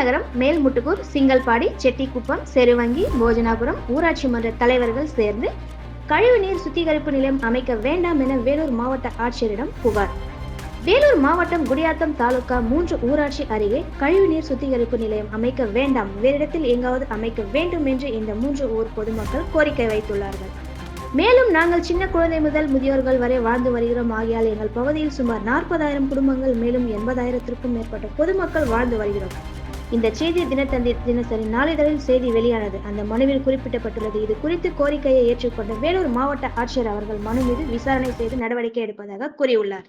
நகரம், மேல்முட்டுக்கூர், சிங்கல்பாடி, செட்டிக்குப்பம், செருவங்கி, போஜனாபுரம் ஊராட்சி மன்ற தலைவர்கள் சேர்ந்து கழிவுநீர் சுத்திகரிப்பு நிலையம் அமைக்க வேண்டாம் என வேலூர் மாவட்ட ஆட்சியரிடம் புகார். வேலூர் மாவட்டம் குடியாத்தம் தாலுகா 3 ஊராட்சி அருகே கழிவுநீர் சுத்திகரிப்பு நிலையம் அமைக்க வேண்டாம், வேறு இடத்தில் எங்காவது அமைக்க வேண்டும் என்று இந்த 3 ஊர் பொதுமக்கள் கோரிக்கை வைத்துள்ளார்கள். மேலும் நாங்கள் சின்ன குழந்தை முதல் முதியோர்கள் வரை வாழ்ந்து வருகிறோம். ஆகியால் எங்கள் பகுதியில் சுமார் 40,000 குடும்பங்கள், மேலும் 80,000த்திற்கும் மேற்பட்ட பொதுமக்கள் வாழ்ந்து வருகிறோம். இந்த செய்தி தினசரி நாளிதழில் செய்தி வெளியானது. அந்த மனுவில் குறிப்பிடப்பட்டுள்ளது. இது குறித்து கோரிக்கையை ஏற்றுக்கொண்ட வேலூர் மாவட்ட ஆட்சியர் அவர்கள் மனு மீது விசாரணை செய்து நடவடிக்கை எடுப்பதாக கூறியுள்ளார்.